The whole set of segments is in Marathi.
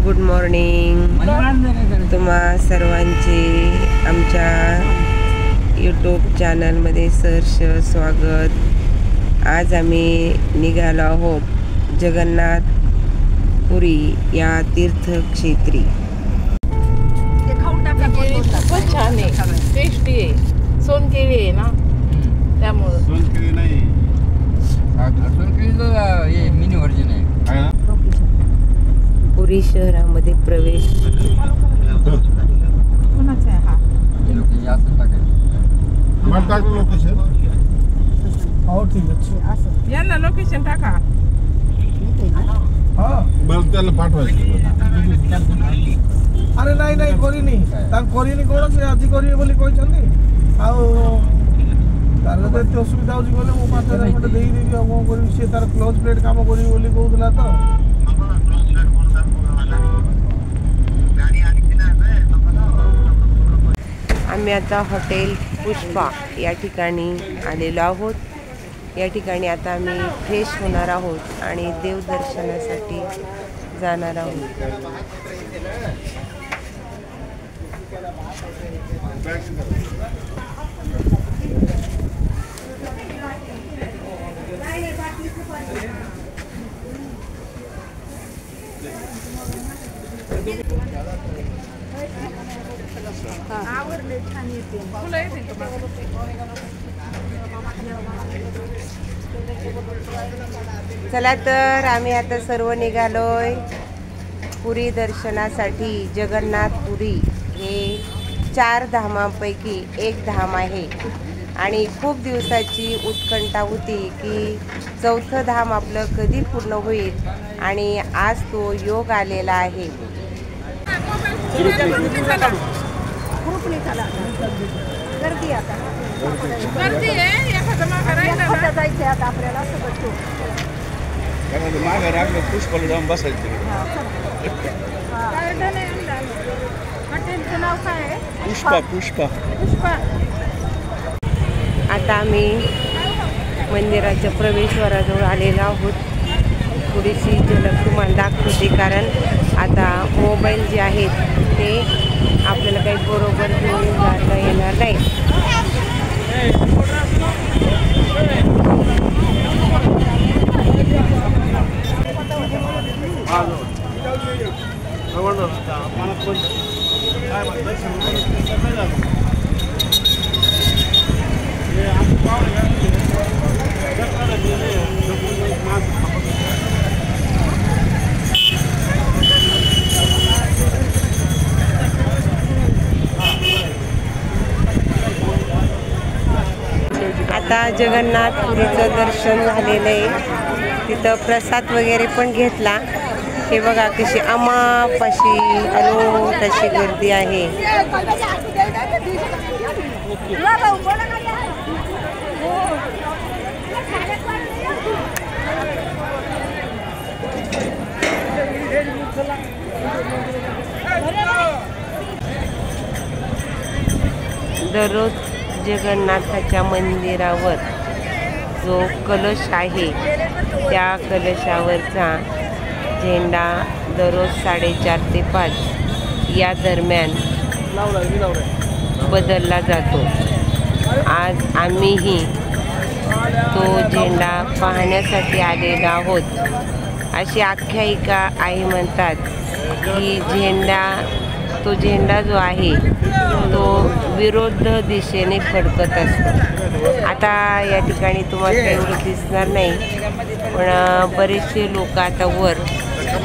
गुड मॉर्निंग तुम्हा सर्वांचे आमच्या यूट्यूब चॅनलमध्ये सहर्ष स्वागत। आज आम्ही निघालो आहोत जगन्नाथपुरी या तीर्थक्षेत्री। खूपच छान आहे, टेस्टी आहे, सोनकेळी आहे ना त्यामुळे। सोनकेळी नाही, सोनकेळीचं हे मिनी व्हर्जन आहे ना। पुरी शहरामध्ये प्रवेश कोणाचा आहे हा? लोकेशन हो ठीक आहे, यांना लोकेशन टाका। बरं त्याला पाठवायचं। अरे नहीं नहीं कोरिनी कौन से आदि करी बोली कहते आउ तार तो असुविधा होची बोले मो 5000 मिनट देई देबी अब कोन करी से तार क्लोज प्लेट काम करी बोली कहउतला तो आम्ही आता हॉटेल पुष्पा या ठिकाणी आलेलो आहोत। या ठिकाणी आता आम्ही फ्रेश होणार आहोत आणि देवदर्शनासाठी जाणार आहोत। चला तर आम्ही आता सर्व निघालोय पुरी दर्शनासाठी। जगन्नाथपुरी हे 4 धामांपैकी एक धाम आहे आणि खूप दिवसाची उत्कंठा होती की 4थं धाम आपलं कधी पूर्ण होईल आणि आज तो योग आलेला आहे। गर्दी आहे, एखादं मागं राहिलं ना जायचं आता आपल्याला सगळं मागे राखलं पुष्पाला जाऊन बसायचं। गार्डन आहे हॉटेलचं नाव काय आहे? पुष्पा पुष्पा पुष्पा। आता आम्ही मंदिराच्या प्रवेशद्वाराजवळ आलेलो आहोत। थोडीशी झलक तुम्हाला दाखवते कारण आता मोबाईल जे आहेत ते आपल्याला काही बरोबर घेऊन जाता येणार नाही। आता जगन्नाथपुरीचं दर्शन झालेलं आहे, तिथं प्रसाद वगैरे पण घेतला। हे बघा कशी अमापाशी अशी गर्दी आहे। दररोज जगन्नाथाच्या मंदिरावर जो कलश आहे त्या कलशावरचा झेंडा दररोज 4:30 ते 5 या दरम्यान बदलला जातो। आज आम्हीही तो झेंडा पाहण्यासाठी आलेलो आहोत। अशी आख्यायिका आहे, म्हणतात की तो झेंडा जो आहे तो विरुद्ध दिशेने फडकत असतो। आता या ठिकाणी तुम्हाला एवढं दिसणार नाही, पण बरेचसे लोक आता वर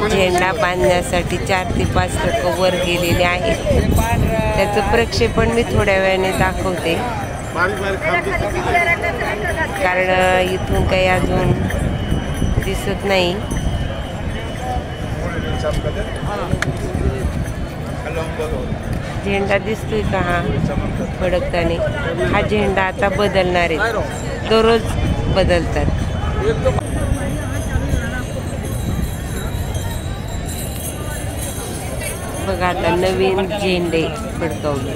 झेंडा बांधण्यासाठी 4 ते 5 लोक वर गेलेले आहेत। त्याचं प्रक्षेपण मी थोड्या वेळाने दाखवते कारण इथून काही अजून दिसत नाही। झेंडा दिसतोय का हा फडकताना? हा झेंडा आता बदलणार आहे, दररोज बदलतात। बघा आता नवीन झेंडे फडकवले।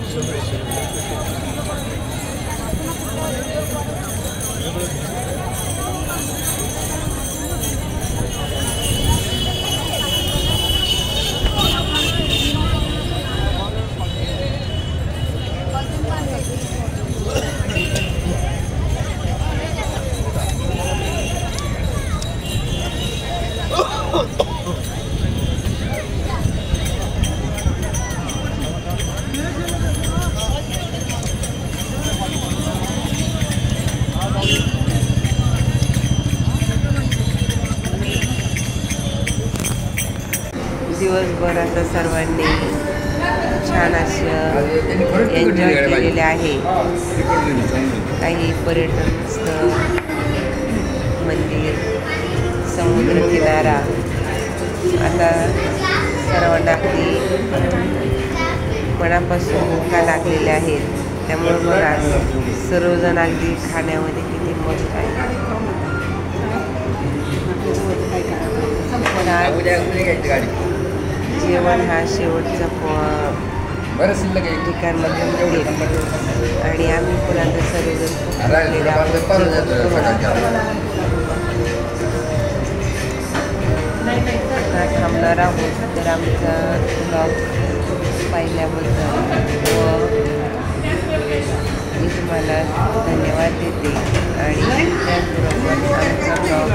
दिवसभर आता सर्वांनी छान असं एन्जॉय केलेले आहे. काही पर्यटन स्थळ, मंदिर, समुद्रकिनारा आता सर्वांना अगदी मनापासून भूका लागलेल्या आहेत. त्यामुळे बघा सर्वजण अगदी खाण्यामध्ये किती मस्त आहे. जेवण हा शेवटचा ठिकाणमध्ये मिळेल आणि आम्ही पण आता सर्वजण थांबणार आहोत. तर आमचा ब्लॉग पाहिल्याबद्दल व मी तुम्हाला धन्यवाद देते आणि त्याचबरोबर आमचा ब्लॉग